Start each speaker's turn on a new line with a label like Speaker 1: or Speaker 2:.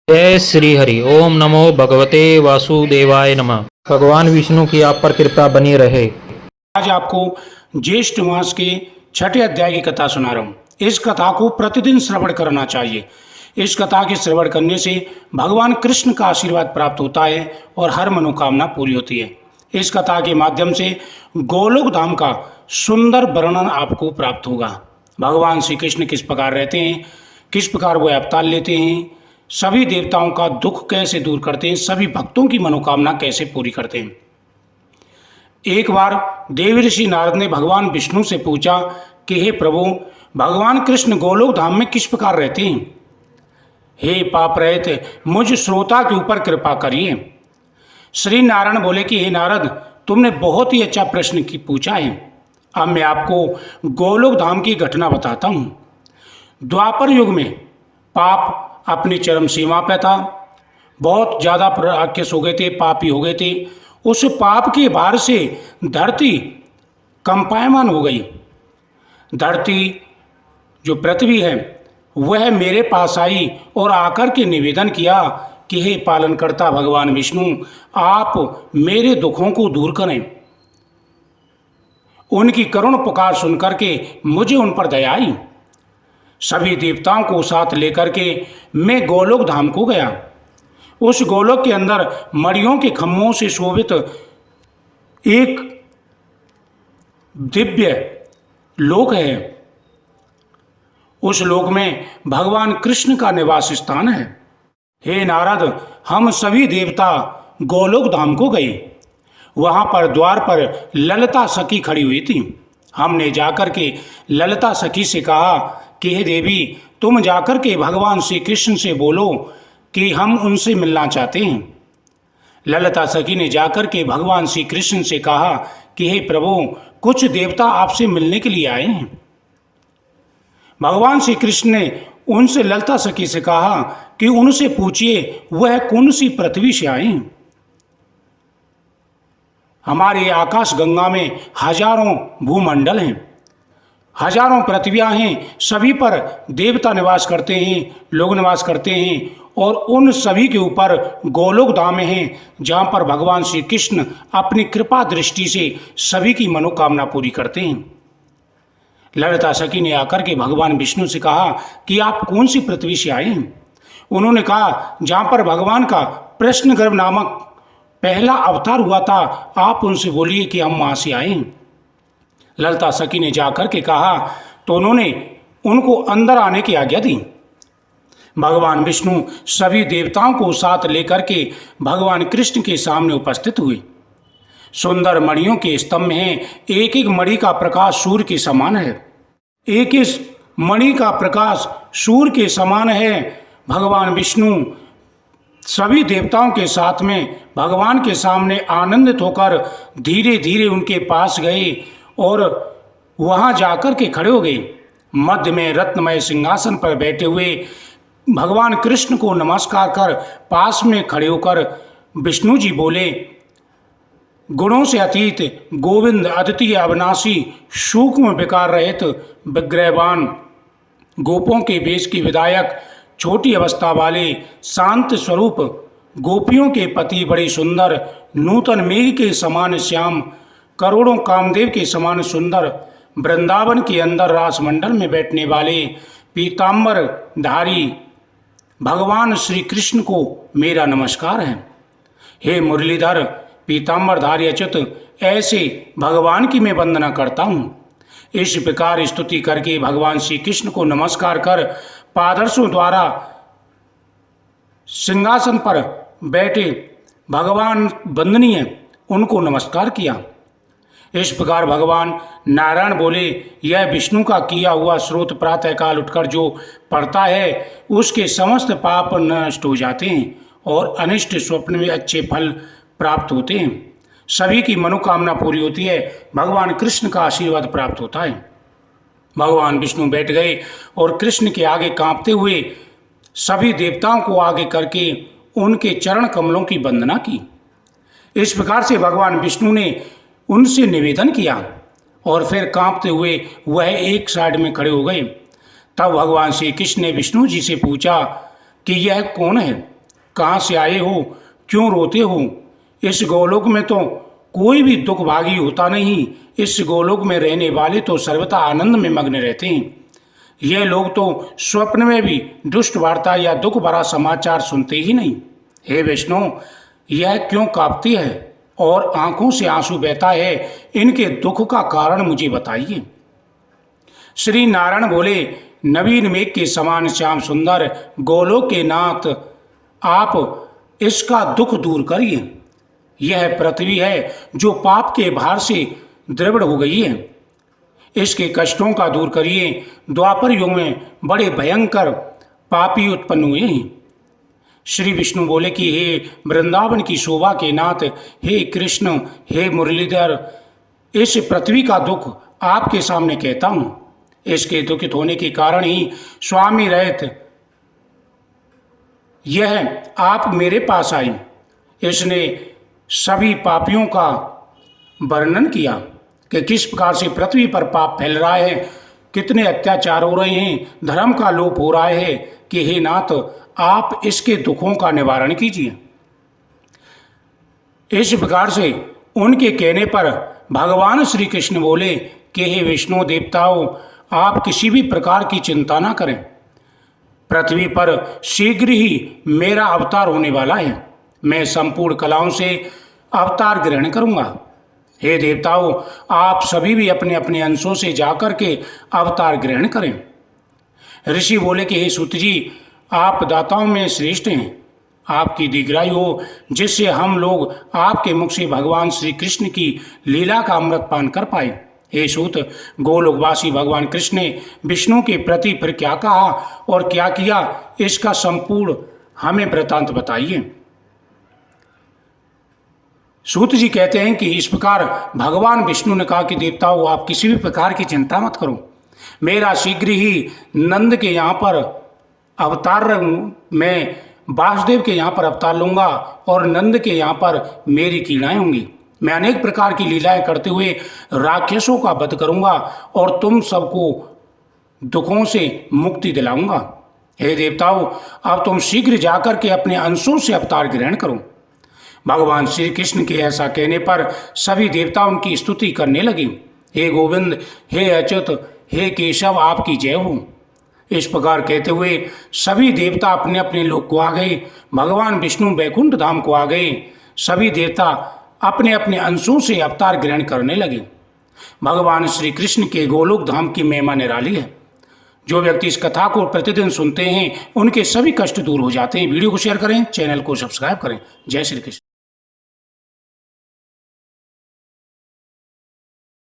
Speaker 1: जय श्री हरि। ओम नमो भगवते वासुदेवाय नमः। भगवान विष्णु की आप पर कृपा बनी रहे।
Speaker 2: आज आपको ज्येष्ठ मास के छठे अध्याय की कथा सुना रहा हूँ। इस कथा को प्रतिदिन श्रवण करना चाहिए। इस कथा के श्रवण करने से भगवान कृष्ण का आशीर्वाद प्राप्त होता है और हर मनोकामना पूरी होती है। इस कथा के माध्यम से गोलोक धाम का सुंदर वर्णन आपको प्राप्त होगा। भगवान श्री कृष्ण किस प्रकार रहते हैं, किस प्रकार वो अवतार लेते हैं, सभी देवताओं का दुख कैसे दूर करते हैं, सभी भक्तों की मनोकामना कैसे पूरी करते हैं। एक बार देवर्षि नारद ने भगवान विष्णु से पूछा कि हे प्रभु, भगवान कृष्ण गोलोक धाम में किस प्रकार रहते हैं। हे पाप रहित मुझ श्रोता के ऊपर कृपा करिए। श्री नारायण बोले कि हे नारद, तुमने बहुत ही अच्छा प्रश्न की पूछा है। अब मैं आपको गोलोक धाम की घटना बताता हूँ। द्वापर युग में पाप अपनी चरम सीमा पर था। बहुत ज़्यादा राक्षस हो गए थे, पापी हो गए थे। उस पाप के भार से धरती कंपायमान हो गई। धरती जो पृथ्वी है वह मेरे पास आई और आकर के निवेदन किया कि हे पालनकर्ता भगवान विष्णु, आप मेरे दुखों को दूर करें। उनकी करुण पुकार सुनकर के मुझे उन पर दया आई। सभी देवताओं को साथ लेकर के मैं गोलोक धाम को गया। उस गोलोक के अंदर मणियों के खम्भों से शोभित एक दिव्य लोक है। उस लोक में भगवान कृष्ण का निवास स्थान है। हे नारद, हम सभी देवता गोलोक धाम को गए। वहां पर द्वार पर ललिता सखी खड़ी हुई थी। हमने जाकर के ललिता सखी से कहा कि हे देवी, तुम जाकर के भगवान श्री कृष्ण से बोलो कि हम उनसे मिलना चाहते हैं। ललिता सखी ने जाकर के भगवान श्री कृष्ण से कहा कि हे प्रभु, कुछ देवता आपसे मिलने के लिए आए हैं। भगवान श्री कृष्ण ने उनसे ललिता सखी से कहा कि उनसे पूछिए वह कौन सी पृथ्वी से आए हैं। हमारे आकाश गंगा में हजारों भूमंडल हैं, हजारों पृथ्वियां हैं, सभी पर देवता निवास करते हैं, लोग निवास करते हैं। और उन सभी के ऊपर गोलोक धाम है, जहाँ पर भगवान श्री कृष्ण अपनी कृपा दृष्टि से सभी की मनोकामना पूरी करते हैं। ललिता सखी ने आकर के भगवान विष्णु से कहा कि आप कौन सी पृथ्वी से आए हैं। उन्होंने कहा, जहाँ पर भगवान का प्रश्नगर्भ नामक पहला अवतार हुआ था, आप उनसे बोलिए कि हम वहाँ से आए हैं। ललिता सखी ने जाकर के कहा तो उन्होंने उनको अंदर आने की आज्ञा दी। भगवान विष्णु सभी देवताओं को साथ लेकर के भगवान कृष्ण के सामने उपस्थित हुए। सुंदर मणियों के स्तंभ हैं, एक एक मणि का प्रकाश सूर्य के समान है। एक इस मणि का प्रकाश सूर्य के समान है। भगवान विष्णु सभी देवताओं के साथ में भगवान के सामने आनंदित होकर धीरे धीरे उनके पास गए और वहां जाकर के खड़े हो गए। मध्य में रत्नमय सिंहासन पर बैठे हुए भगवान कृष्ण को नमस्कार कर पास में खड़े होकर विष्णु जी बोले, गुणों से अतीत गोविंद अद्वितीय अविनाशी सूक्ष्म विकार रहित विग्रहवान, गोपों के वेश की विधायक, छोटी अवस्था वाले शांत स्वरूप, गोपियों के पति बड़े सुंदर, नूतन मेघ के समान श्याम, करोड़ों कामदेव के समान सुंदर, वृंदावन के अंदर रास मंडल में बैठने वाले पीताम्बर धारी भगवान श्री कृष्ण को मेरा नमस्कार है। हे मुरलीधर पीताम्बर धारी अच्युत, ऐसे भगवान की मैं वंदना करता हूँ। इस प्रकार स्तुति करके भगवान श्री कृष्ण को नमस्कार कर पादर्शों द्वारा सिंहासन पर बैठे भगवान वंदनीय उनको नमस्कार किया। इस प्रकार भगवान नारायण बोले, यह विष्णु का किया हुआ स्रोत प्रातःकाल उठकर जो पढ़ता है उसके समस्त पाप नष्ट हो जाते हैं और अनिष्ट स्वप्न में अच्छे फल प्राप्त होते हैं। सभी की मनोकामना पूरी होती है। भगवान कृष्ण का आशीर्वाद प्राप्त होता है। भगवान विष्णु बैठ गए और कृष्ण के आगे कांपते हुए सभी देवताओं को आगे करके उनके चरण कमलों की वंदना की। इस प्रकार से भगवान विष्णु ने उनसे निवेदन किया और फिर कांपते हुए वह एक साइड में खड़े हो गए। तब भगवान श्री कृष्ण ने विष्णु जी से पूछा कि यह कौन है। कहाँ से आए हो, क्यों रोते हो? इस गोलोक में तो कोई भी दुख भागी होता नहीं। इस गोलोक में रहने वाले तो सर्वथा आनंद में मग्न रहते हैं। यह लोग तो स्वप्न में भी दुष्ट वार्ता या दुख भरा समाचार सुनते ही नहीं। हे विष्णु, यह क्यों कांपती है और आंखों से आंसू बहता है? इनके दुख का कारण मुझे बताइए। श्री नारायण बोले, नवीन मेघ के समान श्याम सुंदर गोलोक के नाथ, आप इसका दुख दूर करिए। यह पृथ्वी है जो पाप के भार से दृढ़ हो गई है, इसके कष्टों का दूर करिए। द्वापर युग में बड़े भयंकर पापी उत्पन्न हुए हैं। श्री विष्णु बोले कि हे वृंदावन की शोभा के नाथ, हे कृष्ण, हे मुरलीधर, इस पृथ्वी का दुख आपके सामने कहता हूँ। इसके दुखित होने के कारण ही स्वामी रहित यह आप मेरे पास आई। इसने सभी पापियों का वर्णन किया कि किस प्रकार से पृथ्वी पर पाप फैल रहा है, कितने अत्याचार हो रहे हैं, धर्म का लोप हो रहा है कि हे नाथ, आप इसके दुखों का निवारण कीजिए। इस प्रकार से उनके कहने पर भगवान श्री कृष्ण बोले कि हे विष्णु देवताओं, आप किसी भी प्रकार की चिंता ना करें। पृथ्वी पर शीघ्र ही मेरा अवतार होने वाला है। मैं संपूर्ण कलाओं से अवतार ग्रहण करूंगा। हे देवताओं, आप सभी भी अपने अपने अंशों से जाकर के अवतार ग्रहण करें। ऋषि बोले कि हे सूत जी, आप दाताओं में श्रेष्ठ हैं। आपकी दीर्घायु हो, जिससे हम लोग आपके मुख से भगवान श्री कृष्ण की लीला का अमृत पान कर पाए। हे सूत, गोलोकवासी भगवान कृष्ण ने विष्णु के प्रति फिर क्या कहा और क्या किया, इसका संपूर्ण हमें वृतांत बताइए। सूत जी कहते हैं कि इस प्रकार भगवान विष्णु ने कहा कि देवताओं, आप किसी भी प्रकार की चिंता मत करो। मेरा शीघ्र ही नंद के यहाँ पर अवतार, मैं वासुदेव के यहाँ पर अवतार लूँगा और नंद के यहाँ पर मेरी कीड़ाएँ होंगी। मैं अनेक प्रकार की लीलाएं करते हुए राक्षसों का वध करूँगा और तुम सबको दुखों से मुक्ति दिलाऊंगा। हे देवताओं, अब तुम शीघ्र जाकर के अपने अंशों से अवतार ग्रहण करो। भगवान श्री कृष्ण के ऐसा कहने पर सभी देवता उनकी स्तुति करने लगे। हे गोविंद, हे अच्युत, हे केशव, आपकी जय हो। इस प्रकार कहते हुए सभी देवता अपने अपने लोक को आ गए। भगवान विष्णु वैकुंठ धाम को आ गए। सभी देवता अपने अपने अंशों से अवतार ग्रहण करने लगे। भगवान श्री कृष्ण के गोलोक धाम की महिमा निराली है। जो व्यक्ति इस कथा को प्रतिदिन सुनते हैं, उनके सभी कष्ट दूर हो जाते हैं। वीडियो को शेयर करें, चैनल को सब्सक्राइब करें। जय श्री कृष्ण।